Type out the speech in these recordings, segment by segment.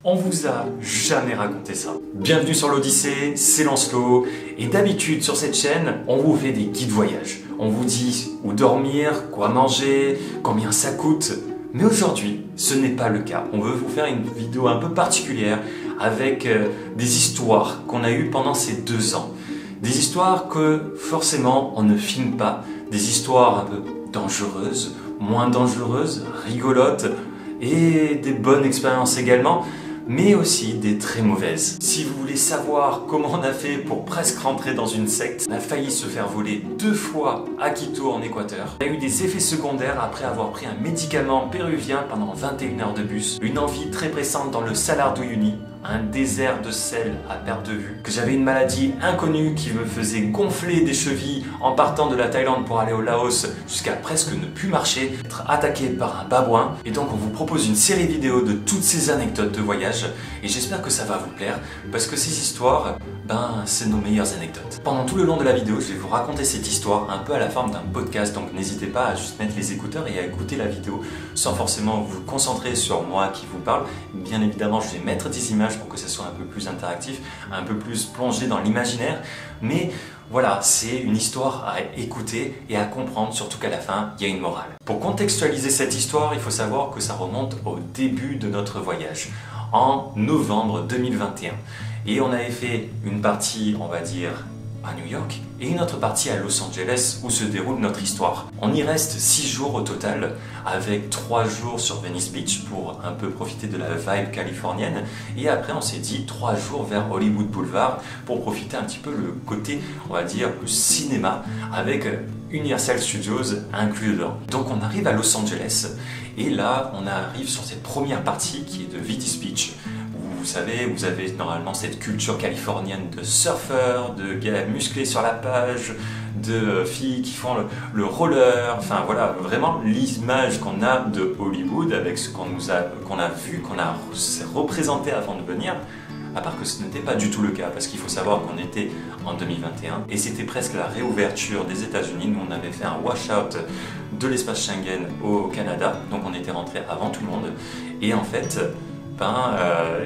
On vous a jamais raconté ça. Bienvenue sur l'Odyssée, c'est Lancelot, et d'habitude sur cette chaîne, on vous fait des guides voyage. On vous dit où dormir, quoi manger, combien ça coûte. Mais aujourd'hui, ce n'est pas le cas. On veut vous faire une vidéo un peu particulière avec des histoires qu'on a eues pendant ces 2 ans. Des histoires que forcément on ne filme pas. Des histoires un peu dangereuses, moins dangereuses, rigolotes et des bonnes expériences également, mais aussi des très mauvaises. Si vous voulez savoir comment on a fait pour presque rentrer dans une secte, on a failli se faire voler 2 fois à Quito en Équateur. On a eu des effets secondaires après avoir pris un médicament péruvien pendant 21 heures de bus, une envie très pressante dans le Salar d'Uyuni, un désert de sel à perte de vue, que j'avais une maladie inconnue qui me faisait gonfler des chevilles en partant de la Thaïlande pour aller au Laos jusqu'à presque ne plus marcher, être attaqué par un babouin. Et donc on vous propose une série vidéo de toutes ces anecdotes de voyage et j'espère que ça va vous plaire parce que ces histoires, c'est nos meilleures anecdotes. Pendant tout le long de la vidéo, je vais vous raconter cette histoire un peu à la forme d'un podcast, donc n'hésitez pas à juste mettre les écouteurs et à écouter la vidéo sans forcément vous concentrer sur moi qui vous parle. Bien évidemment, je vais mettre des images pour que ça soit un peu plus interactif, un peu plus plongé dans l'imaginaire, mais voilà, c'est une histoire à écouter et à comprendre, surtout qu'à la fin, il y a une morale. Pour contextualiser cette histoire, il faut savoir que ça remonte au début de notre voyage, en novembre 2021. Et on avait fait une partie, on va dire, à New York et une autre partie à Los Angeles où se déroule notre histoire. On y reste 6 jours au total avec 3 jours sur Venice Beach pour un peu profiter de la vibe californienne et après on s'est dit 3 jours vers Hollywood Boulevard pour profiter un petit peu le côté, on va dire, le cinéma avec Universal Studios inclus dedans. Donc on arrive à Los Angeles et là on arrive sur cette première partie qui est de Venice Beach. Vous savez, vous avez normalement cette culture californienne de surfeurs, de gars musclés sur la plage, de filles qui font le roller, enfin voilà, vraiment l'image qu'on a de Hollywood avec ce qu'on a vu, qu'on a représenté avant de venir, à part que ce n'était pas du tout le cas, parce qu'il faut savoir qu'on était en 2021 et c'était presque la réouverture des États-Unis. Nous, on avait fait un wash-out de l'espace Schengen au Canada, donc on était rentré avant tout le monde, et en fait,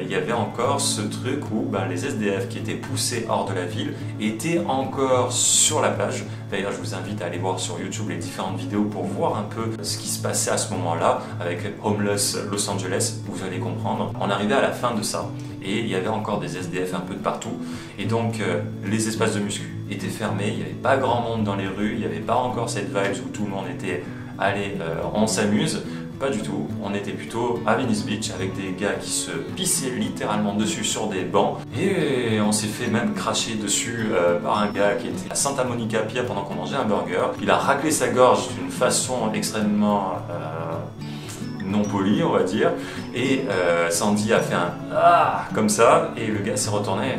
il y avait encore ce truc où les SDF qui étaient poussés hors de la ville étaient encore sur la plage. D'ailleurs, je vous invite à aller voir sur YouTube les différentes vidéos pour voir un peu ce qui se passait à ce moment-là avec Homeless Los Angeles, vous allez comprendre. On arrivait à la fin de ça et il y avait encore des SDF un peu de partout. Et donc, les espaces de muscu étaient fermés, il n'y avait pas grand monde dans les rues, il n'y avait pas encore cette vibe où tout le monde était « allez, on s'amuse ». Pas du tout, on était plutôt à Venice Beach avec des gars qui se pissaient littéralement dessus sur des bancs et on s'est fait même cracher dessus par un gars qui était à Santa Monica Pier pendant qu'on mangeait un burger. Il a raclé sa gorge d'une façon extrêmement non polie, on va dire, et Sandy a fait un ah comme ça et le gars s'est retourné.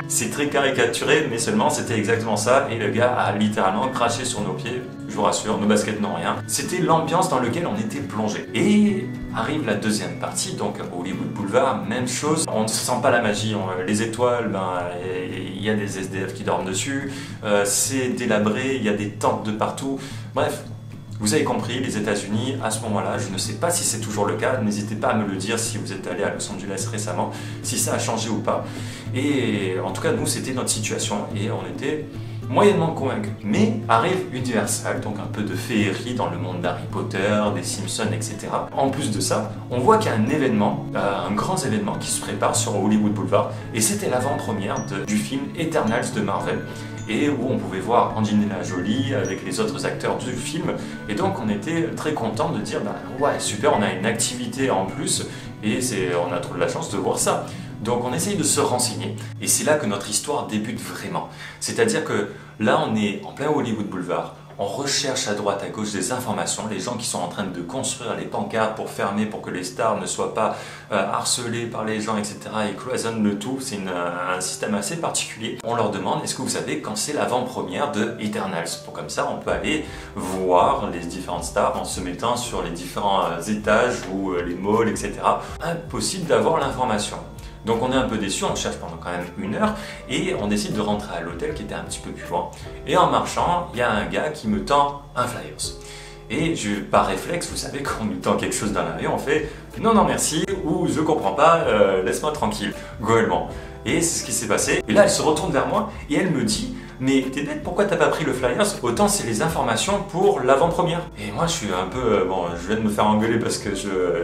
C'est très caricaturé, mais seulement c'était exactement ça et le gars a littéralement craché sur nos pieds. Je vous rassure, nos baskets n'ont rien. C'était l'ambiance dans laquelle on était plongé. Et arrive la deuxième partie, donc Hollywood Boulevard, même chose. On ne sent pas la magie. Les étoiles, il y a des SDF qui dorment dessus. C'est délabré, il y a des tentes de partout. Bref. Vous avez compris, les États-Unis, à ce moment-là, je ne sais pas si c'est toujours le cas, n'hésitez pas à me le dire si vous êtes allé à Los Angeles récemment, si ça a changé ou pas. Et en tout cas, nous, c'était notre situation et on était moyennement convaincus. Mais arrive Universal, donc un peu de féerie dans le monde d'Harry Potter, des Simpsons, etc. En plus de ça, on voit qu'il y a un événement, un grand événement qui se prépare sur Hollywood Boulevard et c'était l'avant-première du film Eternals de Marvel. Et où on pouvait voir Angelina Jolie avec les autres acteurs du film. Et donc on était très content de dire ouais super, on a une activité en plus et on a trop de la chance de voir ça. Donc on essaye de se renseigner et c'est là que notre histoire débute vraiment. C'est-à-dire que là on est en plein Hollywood Boulevard. On recherche à droite à gauche des informations, les gens qui sont en train de construire les pancartes pour fermer, pour que les stars ne soient pas harcelées par les gens, etc. et cloisonnent le tout. C'est un système assez particulier. On leur demande, est-ce que vous savez quand c'est l'avant-première de Eternals? Pour comme ça, on peut aller voir les différentes stars en se mettant sur les différents étages ou les malls, etc. Impossible d'avoir l'information. Donc on est un peu déçu, on cherche pendant quand même 1 heure et on décide de rentrer à l'hôtel qui était un petit peu plus loin. Et en marchant, il y a un gars qui me tend un flyers. Et par réflexe, vous savez, quand on nous tend quelque chose dans la rue, on fait non, non, merci, ou je comprends pas, laisse-moi tranquille, globalement. Et c'est ce qui s'est passé. Et là, elle se retourne vers moi et elle me dit mais t'es bête, pourquoi t'as pas pris le flyers? Autant c'est les informations pour l'avant-première. Et moi, je suis un peu bon, je viens de me faire engueuler parce que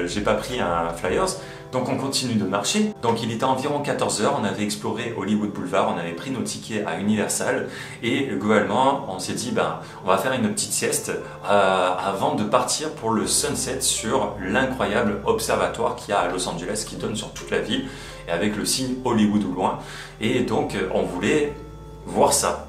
j'ai pas pris un flyers. Donc on continue de marcher. Donc il était environ 14 h, on avait exploré Hollywood Boulevard, on avait pris nos tickets à Universal et globalement on s'est dit ben on va faire une petite sieste avant de partir pour le sunset sur l'incroyable observatoire qu'il y a à Los Angeles qui donne sur toute la ville et avec le signe Hollywood au loin. Et donc on voulait voir ça.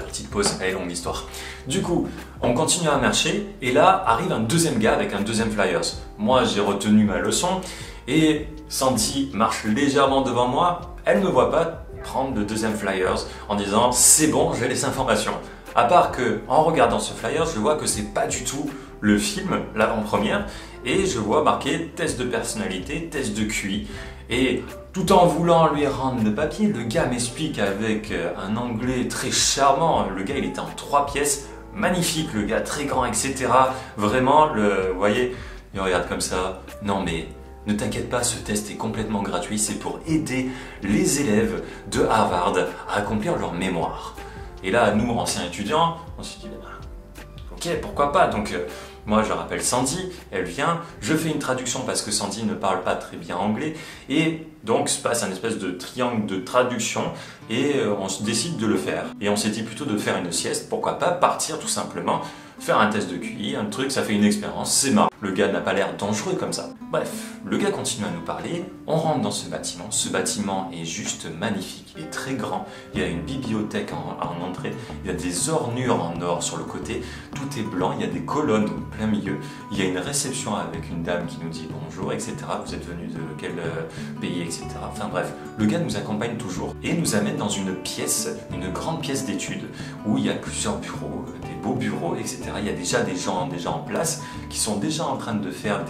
Petite pause, elle est longue l'histoire. Du coup, on continue à marcher et là arrive un deuxième gars avec un deuxième flyers. Moi, j'ai retenu ma leçon et Sandy marche légèrement devant moi. Elle ne me voit pas prendre le deuxième flyers en disant c'est bon, j'ai les informations. À part que en regardant ce flyer, je vois que c'est pas du tout le film, l'avant-première, et je vois marqué test de personnalité, test de QI. Et tout en voulant lui rendre le papier, le gars m'explique avec un anglais très charmant. Le gars, il était en 3 pièces, magnifique, le gars très grand, etc. Vraiment, vous voyez, il regarde comme ça. Non mais, ne t'inquiète pas, ce test est complètement gratuit. C'est pour aider les élèves de Harvard à accomplir leur mémoire. Et là, nous, anciens étudiants, on s'est dit, ok, pourquoi pas. Donc, moi, je rappelle Sandy, elle vient, je fais une traduction parce que Sandy ne parle pas très bien anglais, et donc se passe un espèce de triangle de traduction, et on se décide de le faire. Et on s'est dit plutôt de faire une sieste, pourquoi pas partir tout simplement, faire un test de QI, un truc, ça fait une expérience, c'est marrant. Le gars n'a pas l'air dangereux comme ça. Bref, le gars continue à nous parler, on rentre dans ce bâtiment est juste magnifique, il est très grand, il y a une bibliothèque en entrée, il y a des ornures en or sur le côté, tout est blanc, il y a des colonnes au plein milieu, il y a une réception avec une dame qui nous dit bonjour, etc. Vous êtes venu de quel pays, etc. Enfin bref, le gars nous accompagne toujours et nous amène dans une pièce, une grande pièce d'études où il y a plusieurs bureaux, des beaux bureaux, etc. Il y a déjà des gens en place qui sont déjà en train de faire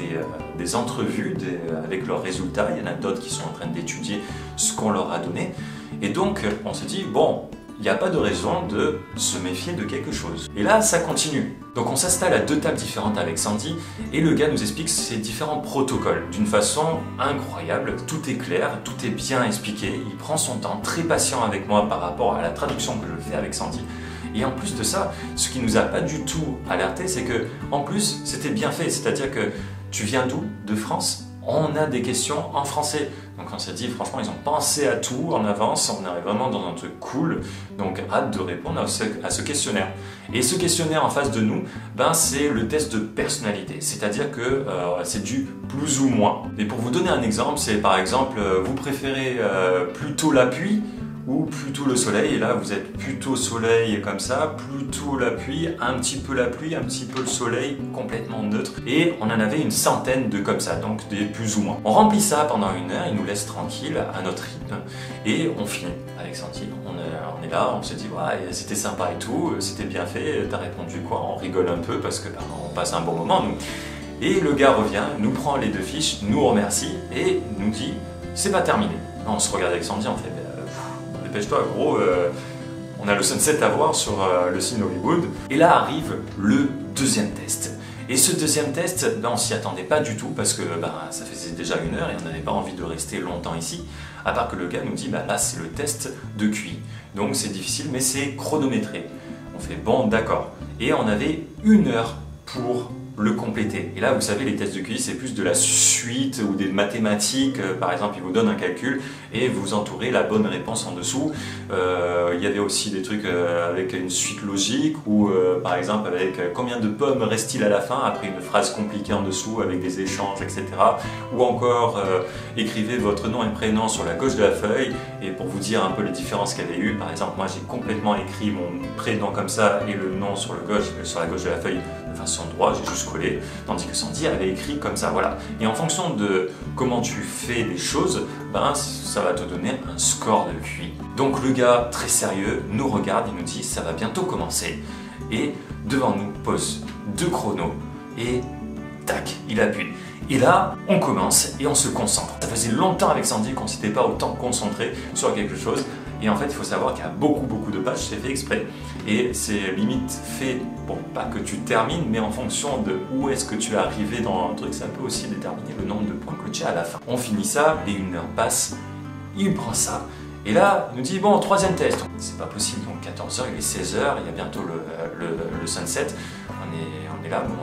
des entrevues avec leurs résultats. Il y en a d'autres qui sont en train d'étudier ce qu'on leur a donné. Et donc, on se dit, bon, il n'y a pas de raison de se méfier de quelque chose. Et là, ça continue. Donc on s'installe à 2 tables différentes avec Sandy et le gars nous explique ces différents protocoles d'une façon incroyable. Tout est clair, tout est bien expliqué. Il prend son temps, très patient avec moi par rapport à la traduction que je fais avec Sandy. Et en plus de ça, ce qui nous a pas du tout alerté, c'est que en plus c'était bien fait. C'est-à-dire que tu viens d'où? De France? On a des questions en français. Donc on s'est dit, franchement, ils ont pensé à tout en avance, on est vraiment dans un truc cool, donc hâte de répondre à ce questionnaire. Et ce questionnaire en face de nous, ben, c'est le test de personnalité, c'est-à-dire que c'est du plus ou moins. Et pour vous donner un exemple, c'est par exemple, vous préférez plutôt la pluie ou plutôt le soleil, et là vous êtes plutôt soleil comme ça, plutôt la pluie, un petit peu le soleil, complètement neutre, et on en avait une centaine de comme ça, donc des plus ou moins. On remplit ça pendant 1 heure, il nous laisse tranquille à notre rythme, et on finit avec Sandy. On est là, on se dit ouais, c'était sympa et tout, c'était bien fait, t'as répondu quoi, on rigole un peu parce que ben, on passe un bon moment nous. Et le gars revient, nous prend les 2 fiches, nous remercie et nous dit c'est pas terminé. On se regarde avec Sandy, on fait dépêche-toi gros, on a le sunset à voir sur le signe Hollywood. Et là arrive le 2e test. Et ce 2e test, ben, on s'y attendait pas du tout parce que ben, ça faisait déjà 1 heure et on n'avait pas envie de rester longtemps ici. À part que le gars nous dit ben, là c'est le test de QI. Donc c'est difficile mais c'est chronométré. On fait bon d'accord. Et on avait 1 heure pour le compléter. Et là, vous savez, les tests de QI, c'est plus de la suite ou des mathématiques. Par exemple, ils vous donnent un calcul et vous entourez la bonne réponse en dessous. Il y avait aussi des trucs avec une suite logique ou par exemple avec combien de pommes reste-t-il à la fin après une phrase compliquée en dessous avec des échanges, etc. Ou encore écrivez votre nom et prénom sur la gauche de la feuille et pour vous dire un peu les différences qu'il y avait eu. Par exemple, moi j'ai complètement écrit mon prénom comme ça et le nom sur la gauche de la feuille de façon droite, j'ai juste collé, tandis que Sandy avait écrit comme ça, voilà. Et en fonction de comment tu fais les choses, ben, ça va te donner un score de QI. Donc le gars, très sérieux, nous regarde et nous dit ça va bientôt commencer. Et devant nous pose 2 chronos et tac, il appuie. Et là, on commence et on se concentre. Ça faisait longtemps avec Sandy qu'on ne s'était pas autant concentré sur quelque chose. Et en fait, il faut savoir qu'il y a beaucoup de pages, c'est fait exprès. Et c'est limite fait pour pas que tu termines, mais en fonction de où est-ce que tu es arrivé dans un truc, ça peut aussi déterminer le nombre de points que tu as à la fin. On finit ça, et 1 heure passe, il prend ça. Et là, il nous dit, bon, 3e test. C'est pas possible, donc 14h, il est 16h, il y a bientôt le sunset. On est là, bon,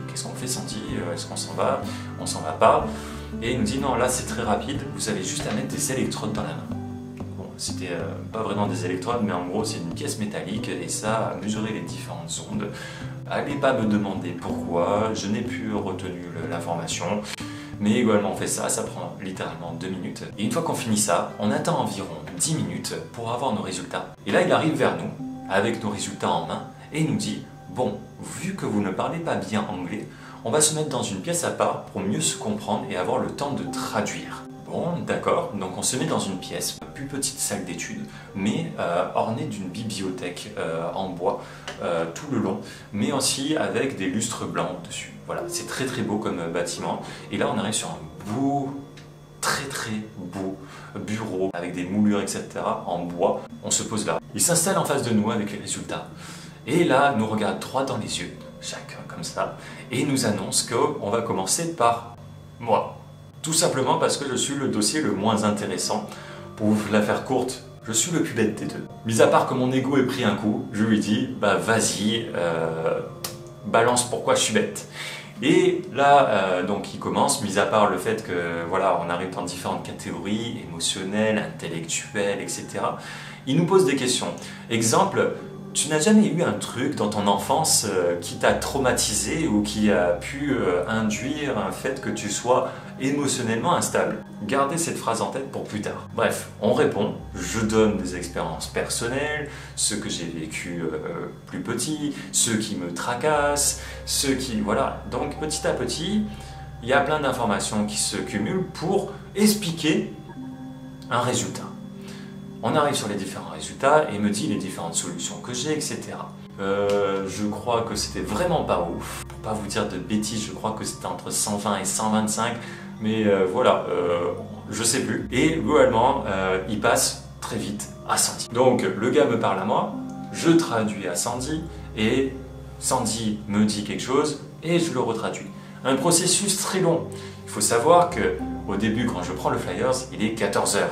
qu'est-ce qu'on fait, Sandy? Est-ce qu'on s'en va? On s'en va pas. Et il nous dit, non, là, c'est très rapide, vous avez juste à mettre des électrodes dans la main. Bon, c'était pas vraiment des électrodes, mais en gros, c'est une pièce métallique, et ça a mesuré les différentes ondes. Allez pas me demander pourquoi, je n'ai plus retenu l'information. Mais également on fait ça, ça prend littéralement 2 minutes. Et une fois qu'on finit ça, on attend environ 10 minutes pour avoir nos résultats. Et là il arrive vers nous, avec nos résultats en main, et il nous dit, bon, vu que vous ne parlez pas bien anglais, on va se mettre dans une pièce à part pour mieux se comprendre et avoir le temps de traduire. Bon, d'accord, donc on se met dans une pièce, plus petite salle d'études, mais ornée d'une bibliothèque en bois tout le long, mais aussi avec des lustres blancs dessus. Voilà, c'est très beau comme bâtiment. Et là, on arrive sur un beau, très beau bureau avec des moulures, etc. en bois. On se pose là. Il s'installe en face de nous avec les résultats. Et là, nous regarde droit dans les yeux, chacun comme ça, et nous annonce qu'on va commencer par moi. Tout simplement parce que je suis le dossier le moins intéressant. Pour vous la faire courte, je suis le plus bête des deux. Mis à part que mon ego ait pris un coup, je lui dis, bah vas-y, balance pourquoi je suis bête. Et là, donc il commence, mis à part le fait que voilà, on arrive dans différentes catégories, émotionnelles, intellectuelles, etc. Il nous pose des questions. Exemple, tu n'as jamais eu un truc dans ton enfance qui t'a traumatisé ou qui a pu induire un fait que tu sois émotionnellement instable? Gardez cette phrase en tête pour plus tard. Bref, on répond, je donne des expériences personnelles, ceux que j'ai vécu plus petit, ceux qui me tracassent, ceux qui... Voilà, donc petit à petit, il y a plein d'informations qui se cumulent pour expliquer un résultat. On arrive sur les différents résultats et me dit les différentes solutions que j'ai, etc. Je crois que c'était vraiment pas ouf. Pour pas vous dire de bêtises, je crois que c'était entre 120 et 125. Mais voilà, je sais plus. Et globalement, il passe très vite à Sandy. Donc le gars me parle à moi, je traduis à Sandy et Sandy me dit quelque chose et je le retraduis. Un processus très long. Il faut savoir que au début, quand je prends le Flyers, il est 14h.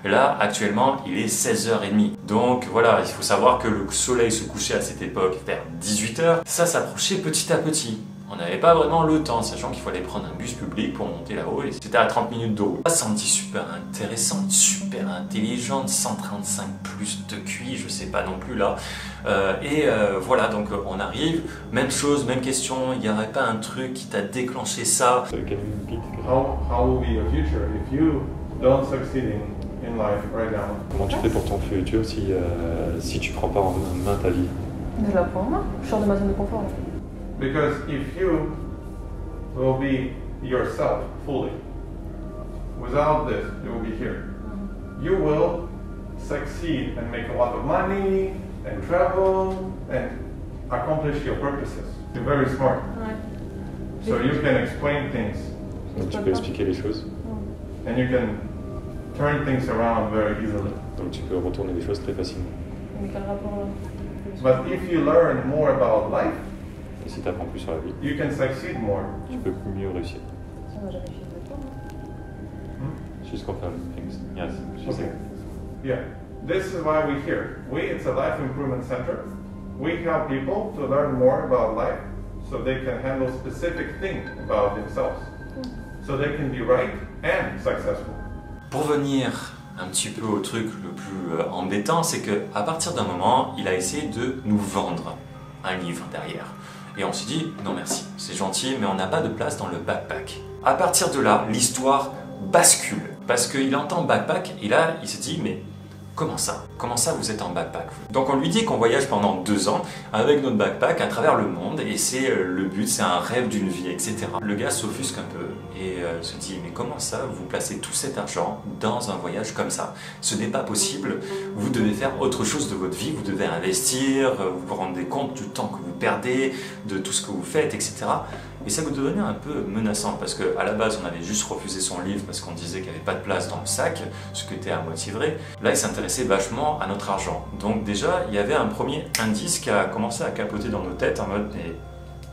Là, actuellement, il est 16h30. Donc voilà, il faut savoir que le soleil se couchait à cette époque vers 18h. Ça s'approchait petit à petit. On n'avait pas vraiment le temps, sachant qu'il fallait prendre un bus public pour monter là-haut et c'était à 30 minutes de route. Sandy super intéressante, super intelligente, 135 plus de QI, je sais pas non plus là. Voilà, donc on arrive, même chose, même question, il n'y aurait pas un truc qui t'a déclenché ça? How will be your future if you don't succeed in life right now? Comment tu fais pour ton futur si tu prends pas en main ta vie? Je la prends en main, je sors de ma zone de confort là. Because if you will be yourself fully, without this, you will be here. You will succeed and make a lot of money and travel and accomplish your purposes. You're very smart. Ouais. So you can explain things Donc tu peux expliquer les choses, and you can turn things around very easily. donc tu peux retourner les choses très facilement. Mais quel rapport là? But if you learn more about life, Et si tu apprends plus sur la vie, you can succeed more. tu peux mieux réussir. Ça m'a jamais fait de temps. She's confirming things. Yes, she's Okay. Yeah. This is why we're here. It's a life improvement center. We help people to learn more about life so they can handle specific things about themselves. So they can be right and successful. Pour venir un petit peu au truc le plus embêtant, c'est qu'à partir d'un moment, il a essayé de nous vendre un livre derrière. Et on s'est dit, non merci, c'est gentil, mais on n'a pas de place dans le backpack. À partir de là, l'histoire bascule. Parce qu'il entend backpack, et là, il se dit, mais comment ça? Comment ça vous êtes en backpack? Donc on lui dit qu'on voyage pendant 2 ans avec notre backpack à travers le monde, et c'est le but, c'est un rêve d'une vie, etc. Le gars s'offusque un peu et se dit, mais comment ça vous placez tout cet argent dans un voyage comme ça? Ce n'est pas possible, vous devez faire autre chose de votre vie, vous devez investir, vous vous rendez compte du temps que vous perdez, de tout ce que vous faites, etc. Et ça devenait un peu menaçant parce qu'à la base on avait juste refusé son livre parce qu'on disait qu'il n'y avait pas de place dans le sac, ce qui était à moitié vrai. Là il s'intéressait vachement à notre argent. Donc déjà il y avait un premier indice qui a commencé à capoter dans nos têtes en mode mais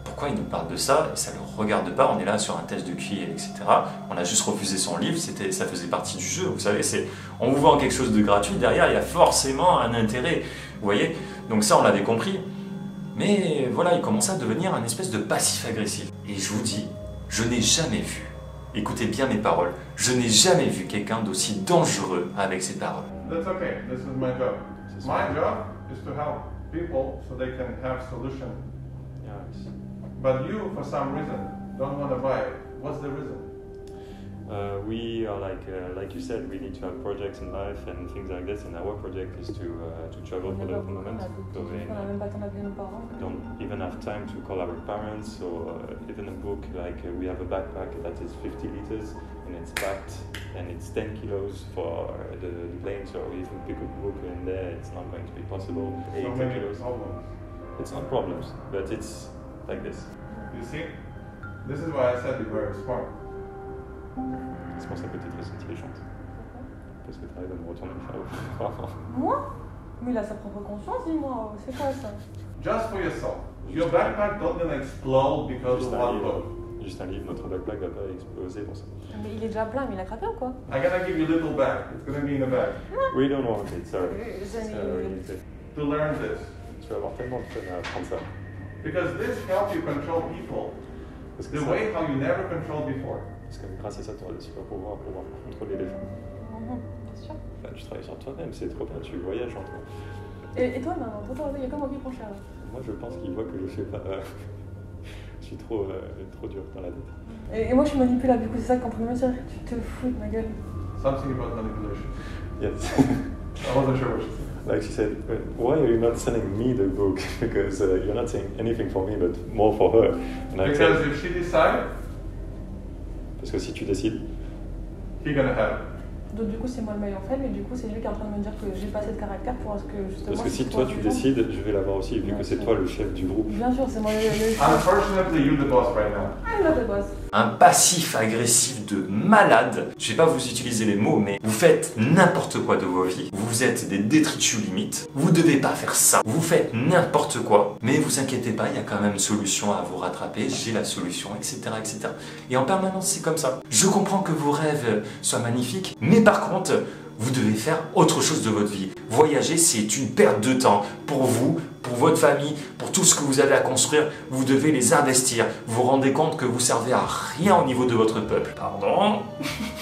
pourquoi il nous parle de ça et ça ne le regarde pas, on est là sur un test de QI, etc. On a juste refusé son livre, ça faisait partie du jeu, vous savez, on vous vend quelque chose de gratuit, derrière il y a forcément un intérêt, vous voyez. Donc ça on l'avait compris. Mais voilà, il commençait à devenir un espèce de passif agressif. Et je vous dis, je n'ai jamais vu, écoutez bien mes paroles, je n'ai jamais vu quelqu'un d'aussi dangereux avec ses paroles. That's okay. This is my job. My job is to help people so they can have solution. Yes. But you, for some reason, don't want to buy it. What's the reason? We are like you said, we need to have projects in life and things like this. And our project is to travel for the moment. So On n'a même pas le temps d'appeler nos parents. we don't even have time to call our parents or even a book. Like we have a backpack that is 50 liters and it's packed and it's 10 kilos for the plane. So if we pick a book in there, it's not going to be possible. 80 So many kilos. problems. It's not problems, but it's like this. You see? This is why I said you're very smart. C'est pour ça que tu es très intelligente. Parce que tu arrives à me retourner le cerveau. Moi? Mais il a sa propre conscience, dis-moi. C'est quoi ça? Just for yourself. Your backpack don't gonna explode because Juste of un one livre. book. Juste un livre, notre backpack va pas exploser pour ça. Mais il est déjà plein, mais il a craqué ou quoi? I'm gonna give you a little bag. It's gonna be in the bag. We don't want it, sorry. To learn this. Tu vas avoir tellement de fun à apprendre ça. Because this helps you control people. Parce que, The ça, way how you never controlled before. parce que grâce à ça, tu auras des super pouvoirs pour pouvoir contrôler les gens. Bien sûr. Enfin, tu travailles sur toi-même, c'est trop bien, tu voyages en toi. Et toi, maintenant, il y a comment qui prend cher là? Moi, je pense qu'il voit que je sais pas. Je suis trop dur dans la tête. Et moi, je suis manipulable, du coup, c'est ça qu'on peut me dire. Tu te fous de ma gueule. Something about manipulation. Yes. I wasn't sure what she said. Like she said, why are you not selling me the book? Because you're not saying anything for me, but more for her. And I said, Because if she decides, parce que si tu décides, he's gonna have it. Donc, du coup, c'est moi le meilleur fait, mais du coup, c'est lui qui est en train de me dire que j'ai pas assez de caractère pour ce que justement. parce que si je toi sois tu intelligente. décides, je vais l'avoir aussi, vu Bien que c'est sûr. toi le chef du groupe. Bien sûr, c'est moi le. Unfortunately, you're the boss right now. I love the boss. Un passif agressif de malade. Je vais pas vous utiliser les mots, mais vous faites n'importe quoi de vos vies. Vous êtes des détritus limites. Vous devez pas faire ça. Vous faites n'importe quoi. Mais vous inquiétez pas, il y a quand même solution à vous rattraper. J'ai la solution, etc., etc. Et en permanence, c'est comme ça. Je comprends que vos rêves soient magnifiques, mais par contre, vous devez faire autre chose de votre vie. Voyager, c'est une perte de temps pour vous, pour votre famille, pour tout ce que vous avez à construire. Vous devez les investir. Vous vous rendez compte que vous servez à rien au niveau de votre peuple. Pardon.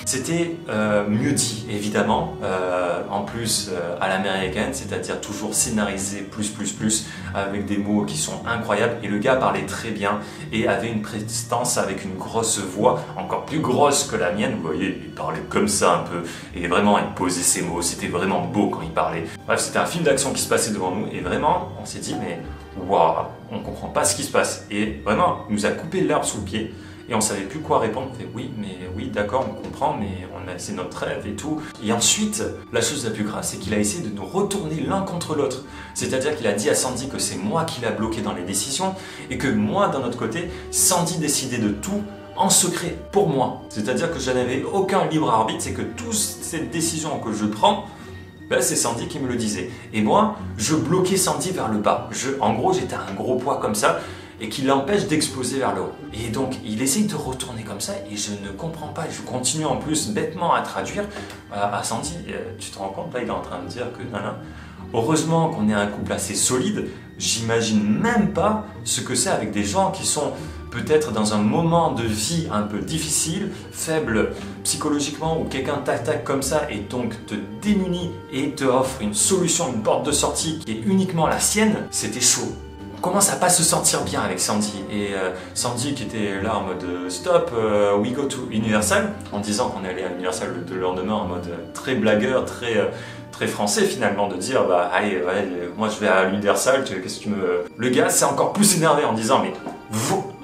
C'était mieux dit, évidemment. En plus, à l'américaine, c'est-à-dire toujours scénarisé plus, avec des mots qui sont incroyables. Et le gars parlait très bien et avait une prestance avec une grosse voix, encore plus grosse que la mienne. Vous voyez, il parlait comme ça un peu. Et vraiment, il posait ses mots. C'était vraiment beau quand il parlait. Bref, c'était un film d'action qui se passait devant nous. Et vraiment, on s'est dit, mais waouh, on comprend pas ce qui se passe. Et vraiment, il nous a coupé l'herbe sous le pied. Et on savait plus quoi répondre. On fait oui, d'accord, on comprend, mais c'est notre rêve et tout. Et ensuite, la chose la plus grave, c'est qu'il a essayé de nous retourner l'un contre l'autre. C'est-à-dire qu'il a dit à Sandy que c'est moi qui l'a bloqué dans les décisions et que moi, d'un autre côté, Sandy décidait de tout en secret pour moi. C'est-à-dire que je n'avais aucun libre arbitre, c'est que toutes ces décisions que je prends, ben, c'est Sandy qui me le disait. Et moi, je bloquais Sandy vers le bas. En gros, j'étais un gros poids comme ça et qui l'empêche d'exploser vers le haut. Et donc, il essaye de retourner comme ça et je ne comprends pas. Je continue en plus bêtement à traduire à Sandy. Tu te rends compte, là, il est en train de dire que non. Heureusement qu'on est un couple assez solide. J'imagine même pas ce que c'est avec des gens qui sont peut-être dans un moment de vie un peu difficile, faible psychologiquement, où quelqu'un t'attaque comme ça et donc te démunit et te offre une solution, une porte de sortie qui est uniquement la sienne. C'était chaud. On commence à pas se sentir bien avec Sandy. Et Sandy qui était là en mode stop, we go to Universal, en disant qu'on allait à Universal le lendemain en mode très blagueur, très français finalement, de dire bah allez, ouais, moi je vais à l'Universal, qu'est-ce que tu me... Le gars s'est encore plus énervé en disant mais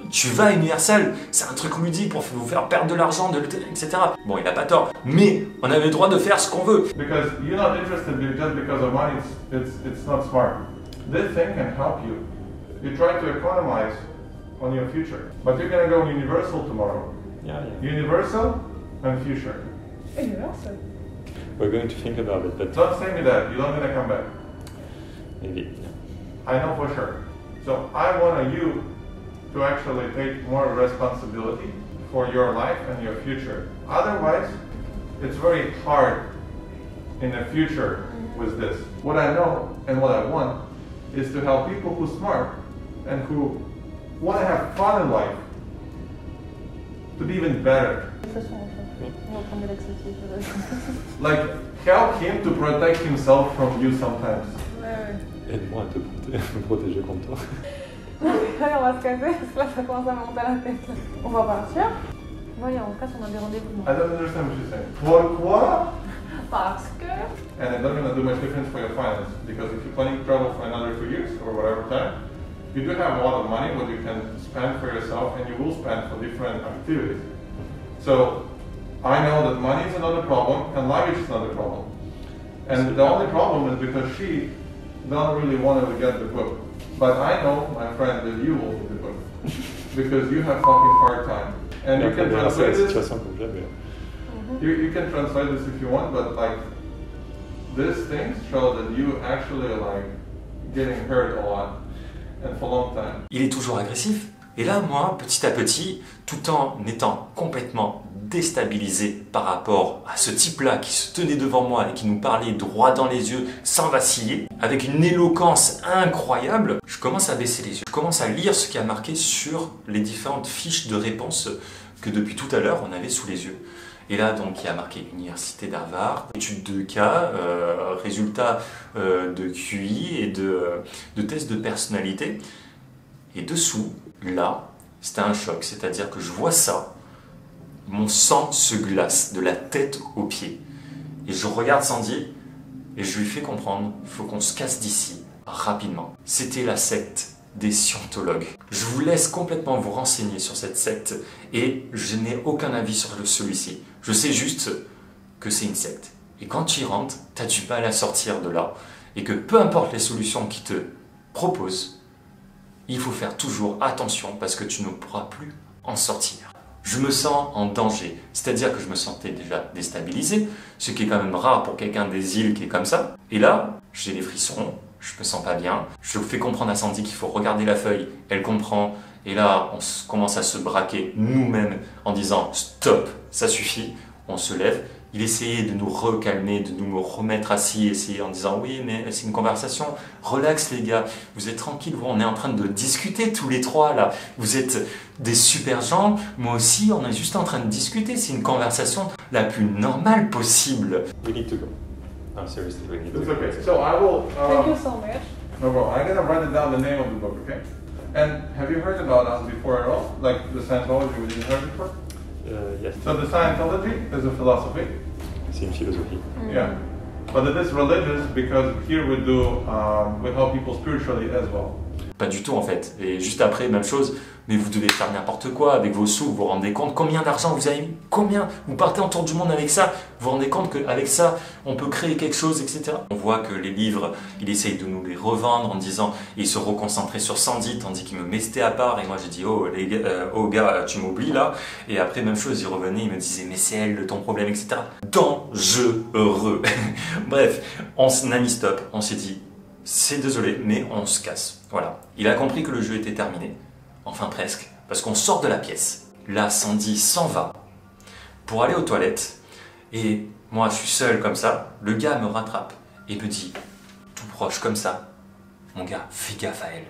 tu vas à Universal, c'est un truc ludique pour vous faire perdre de l'argent, etc. Bon, il a pas tort, mais on avait le droit de faire ce qu'on veut. Because you're not interested just because of money, it's not smart. This thing can help you. You try to economize on your future. But you're gonna go Universal tomorrow. Yeah, yeah. Universal and future. Universal. We're going to think about it, but Don't say me that, you don't gonna come back. maybe. Yeah. I know for sure. So I want you to actually take more responsibility for your life and your future. Otherwise, it's very hard in the future with this. What I know and what I want is to help people who are smart and who want to have fun in life to be even better. De toute façon, on va prendre de l'accessible. Like, help him to protect himself from you sometimes. Ouais, Aide-moi à te me protéger contre toi. ouais. On va se casser, parce que là, ça commence à me monter à la tête. On va partir. Voyons, en cas, on a des rendez-vous. I don't understand what you're saying. Pourquoi? Parce que... And it's not going to do much difference for your finance, because if you're planning to travel for another 2 years or whatever time, you do have a lot of money what you can spend for yourself, and you will spend for different activities. So I know that money is not a problem and luggage is not a problem. And the only problem is because she don't really want to get the book. But I know, my friend, that you will need the book because you have fucking hard time. And you can translate this. You can translate this if you want, but like these things show that you actually like getting hurt a lot and for a long time. Il est toujours agressif. Et là, moi, petit à petit, tout en étant complètement déstabilisé par rapport à ce type-là qui se tenait devant moi et qui nous parlait droit dans les yeux sans vaciller, avec une éloquence incroyable, je commence à baisser les yeux. Je commence à lire ce qui a marqué sur les différentes fiches de réponse que depuis tout à l'heure, on avait sous les yeux. Et là, donc, il y a marqué Université d'Harvard, études de cas, résultats de QI et de tests de personnalité. Et dessous, là, c'était un choc. C'est-à-dire que je vois ça, mon sang se glace de la tête aux pieds. Et je regarde Sandy et je lui fais comprendre, il faut qu'on se casse d'ici rapidement. C'était la secte des scientologues. Je vous laisse complètement vous renseigner sur cette secte et je n'ai aucun avis sur celui-ci. Je sais juste que c'est une secte. Et quand tu y rentres, tu as du mal à sortir de là. Et que peu importe les solutions qu'ils te proposent, il faut faire toujours attention parce que tu ne pourras plus en sortir. Je me sens en danger, c'est-à-dire que je me sentais déjà déstabilisé, ce qui est quand même rare pour quelqu'un des îles qui est comme ça. Et là, j'ai les frissons, je me sens pas bien. Je fais comprendre à Sandy qu'il faut regarder la feuille, elle comprend. Et là, on commence à se braquer nous-mêmes en disant « Stop, ça suffit », on se lève. Il essayait de nous recalmer, de nous remettre assis, essayer en disant « Oui, mais c'est une conversation, relax les gars, vous êtes tranquilles, on est en train de discuter tous les trois là, vous êtes des super gens, moi aussi, on est juste en train de discuter, c'est une conversation la plus normale possible. » We need to go. No, seriously, we need to It's go. okay. So I will. Thank you so much. No problem. I'm gonna write it down the name of the book, okay? And have you heard about us before at all? Like the Scientology, we didn't heard before? Yes, So the Scientology is a philosophy. c'est une philosophie. Yeah. But it is religious because here we do, we help people spiritually as well. Pas du tout en fait. Et juste après, même chose, mais vous devez faire n'importe quoi avec vos sous, vous vous rendez compte combien d'argent vous avez mis, combien vous partez en tour du monde avec ça, vous vous rendez compte qu'avec ça, on peut créer quelque chose, etc. On voit que les livres, il essaye de nous les revendre en disant, il se reconcentrait sur Sandy, tandis qu'il me mettait à part, et moi j'ai dit, oh les gars, oh gars, tu m'oublies là, et après même chose, il revenait, il me disait, mais c'est elle ton problème, etc. Dangereux. Bref, on a mis stop, on s'est dit, c'est désolé, mais on se casse. Voilà. Il a compris que le jeu était terminé. Enfin presque, parce qu'on sort de la pièce. Là, Sandy s'en va pour aller aux toilettes. Et moi, je suis seul comme ça. Le gars me rattrape et me dit, tout proche comme ça, mon gars, fais gaffe à elle.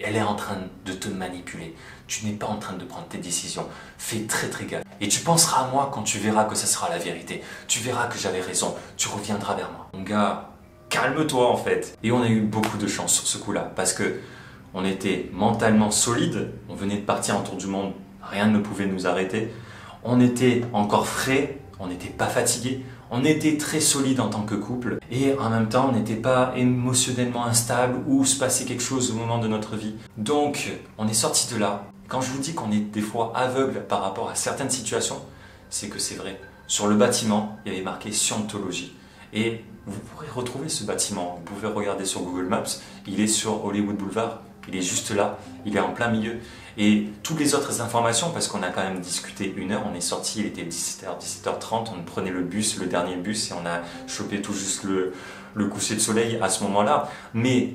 Elle est en train de te manipuler. Tu n'es pas en train de prendre tes décisions. Fais très très gaffe. Et tu penseras à moi quand tu verras que ça sera la vérité. Tu verras que j'avais raison. Tu reviendras vers moi. Mon gars, calme-toi en fait. Et on a eu beaucoup de chance sur ce coup-là parce que on était mentalement solide, on venait de partir en tour du monde, rien ne pouvait nous arrêter. On était encore frais, on n'était pas fatigué, on était très solide en tant que couple et en même temps on n'était pas émotionnellement instable ou se passait quelque chose au moment de notre vie. Donc on est sorti de là. Quand je vous dis qu'on est des fois aveugle par rapport à certaines situations, c'est que c'est vrai. Sur le bâtiment, il y avait marqué Scientologie. Et vous pourrez retrouver ce bâtiment, vous pouvez regarder sur Google Maps, il est sur Hollywood Boulevard, Il est juste là, il est en plein milieu. Et toutes les autres informations, parce qu'on a quand même discuté 1 heure, on est sorti, il était 17h, 17h30, on prenait le bus, le dernier bus, et on a chopé tout juste le coucher de soleil à ce moment-là. Mais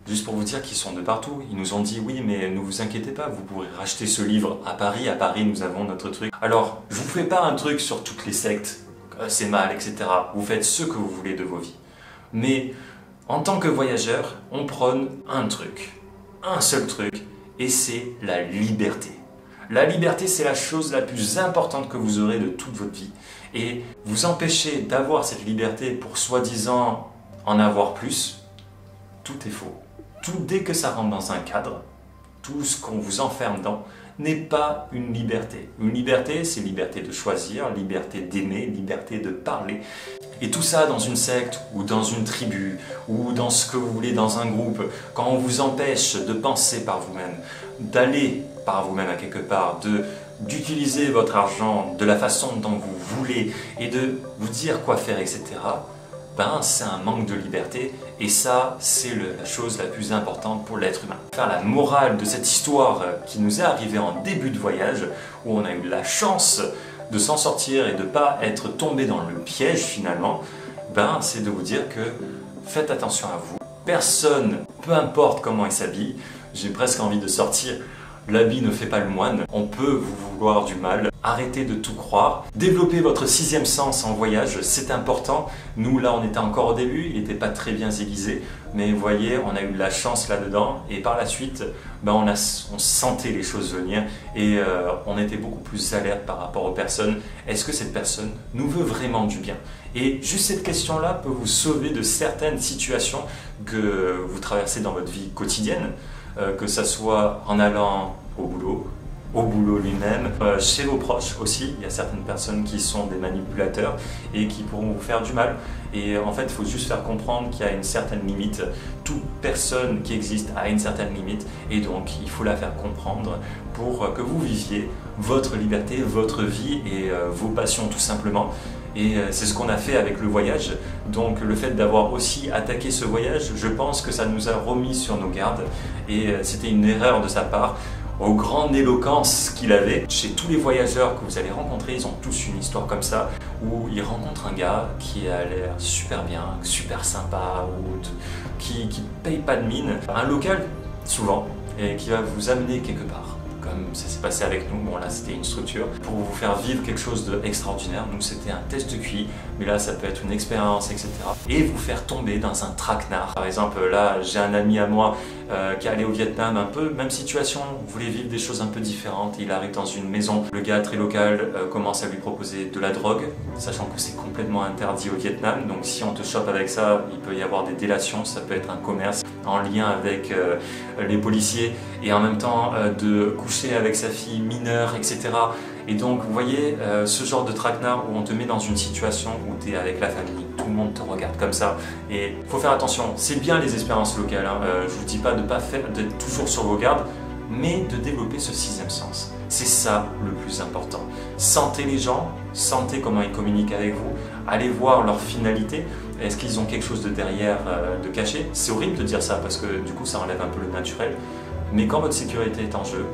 juste pour vous dire qu'ils sont de partout, ils nous ont dit oui, mais ne vous inquiétez pas, vous pourrez racheter ce livre à Paris nous avons notre truc. Alors, je vous fais pas un truc sur toutes les sectes, c'est mal, etc. Vous faites ce que vous voulez de vos vies. Mais en tant que voyageur, on prône un truc, un seul truc, et c'est la liberté. La liberté, c'est la chose la plus importante que vous aurez de toute votre vie. Et vous empêcher d'avoir cette liberté pour soi-disant en avoir plus, tout est faux. Dès que ça rentre dans un cadre, tout ce qu'on vous enferme dans n'est pas une liberté. Une liberté, c'est liberté de choisir, liberté d'aimer, liberté de parler. Et tout ça dans une secte ou dans une tribu ou dans ce que vous voulez dans un groupe, quand on vous empêche de penser par vous-même, d'aller par vous-même à quelque part, d'utiliser votre argent de la façon dont vous voulez et de vous dire quoi faire, etc., ben, c'est un manque de liberté et ça, c'est la chose la plus importante pour l'être humain. Faire la morale de cette histoire qui nous est arrivée en début de voyage, où on a eu la chance de s'en sortir et de ne pas être tombé dans le piège finalement, ben, c'est de vous dire que faites attention à vous. Personne, peu importe comment il s'habille, j'ai presque envie de sortir. L'habit ne fait pas le moine, on peut vous vouloir du mal, arrêtez de tout croire, développez votre 6e sens en voyage, c'est important. Nous là on était encore au début, il n'était pas très bien aiguisé, mais vous voyez on a eu de la chance là-dedans et par la suite ben, on sentait les choses venir et on était beaucoup plus alerte par rapport aux personnes. Est-ce que cette personne nous veut vraiment du bien? Et juste cette question-là peut vous sauver de certaines situations que vous traversez dans votre vie quotidienne. Que ça soit en allant au boulot lui-même, chez vos proches aussi, il y a certaines personnes qui sont des manipulateurs et qui pourront vous faire du mal. Et en fait, il faut juste faire comprendre qu'il y a une certaine limite. Toute personne qui existe a une certaine limite et donc il faut la faire comprendre pour que vous viviez votre liberté, votre vie et vos passions tout simplement. Et c'est ce qu'on a fait avec le voyage. Donc le fait d'avoir aussi attaqué ce voyage, je pense que ça nous a remis sur nos gardes. Et c'était une erreur de sa part. Aux grandes éloquences qu'il avait, chez tous les voyageurs que vous allez rencontrer, ils ont tous une histoire comme ça, où ils rencontrent un gars qui a l'air super bien, super sympa, ou qui paye pas de mine. Un local, souvent, et qui va vous amener quelque part. Comme ça s'est passé avec nous, bon là c'était une structure, pour vous faire vivre quelque chose d'extraordinaire. Nous c'était un test de QI, mais là ça peut être une expérience, etc. Et vous faire tomber dans un traquenard. Par exemple là j'ai un ami à moi qui est allé au Vietnam, un peu même situation, voulait vivre des choses un peu différentes. Il arrive dans une maison, le gars très local commence à lui proposer de la drogue, sachant que c'est complètement interdit au Vietnam. Donc si on te chope avec ça, il peut y avoir des délations, ça peut être un commerce en lien avec les policiers et en même temps de coucher avec sa fille mineure, etc. Et donc vous voyez ce genre de traquenard où on te met dans une situation où tu es avec la famille, tout le monde te regarde comme ça et il faut faire attention. C'est bien les expériences locales, hein. Je vous dis pas d'être toujours sur vos gardes, mais de développer ce 6e sens. C'est ça le plus important. Sentez les gens, sentez comment ils communiquent avec vous, allez voir leur finalité. Est-ce qu'ils ont quelque chose de derrière, de caché? C'est horrible de dire ça parce que du coup ça enlève un peu le naturel. Mais quand votre sécurité est en jeu,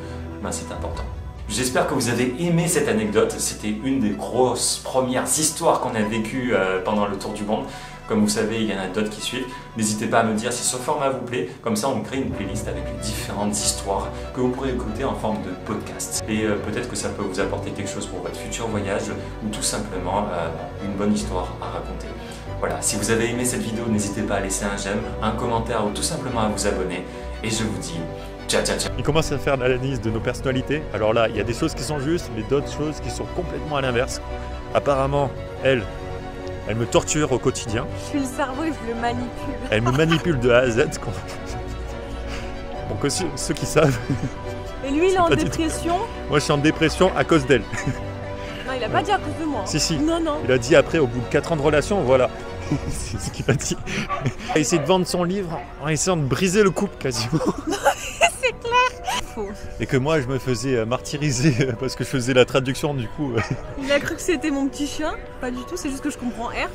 ben c'est important. J'espère que vous avez aimé cette anecdote. C'était une des grosses premières histoires qu'on a vécues pendant le tour du monde. Comme vous savez, il y en a d'autres qui suivent. N'hésitez pas à me dire si ce format vous plaît. Comme ça, on crée une playlist avec les différentes histoires que vous pourrez écouter en forme de podcast. Et peut-être que ça peut vous apporter quelque chose pour votre futur voyage ou tout simplement une bonne histoire à raconter. Voilà, si vous avez aimé cette vidéo, n'hésitez pas à laisser un j'aime, un commentaire ou tout simplement à vous abonner. Et je vous dis ciao, ciao, ciao. Il commence à faire l'analyse de nos personnalités. Alors là, il y a des choses qui sont justes, mais d'autres choses qui sont complètement à l'inverse. Apparemment, elle me torture au quotidien. Je suis le cerveau et je le manipule. Elle me manipule de A à Z. Donc aussi, ceux qui savent. Et lui, il est en dépression. Moi, je suis en dépression à cause d'elle. Non, il a pas dit à cause de moi. Si, si. Non, non. Il a dit après, au bout de 4 ans de relation, voilà. C'est ce qu'il m'a dit. Il a essayé de vendre son livre en essayant de briser le couple quasiment. C'est clair. Faux. Et que moi, je me faisais martyriser parce que je faisais la traduction du coup. Il a cru que c'était mon petit chien. Pas du tout, c'est juste que je comprends R.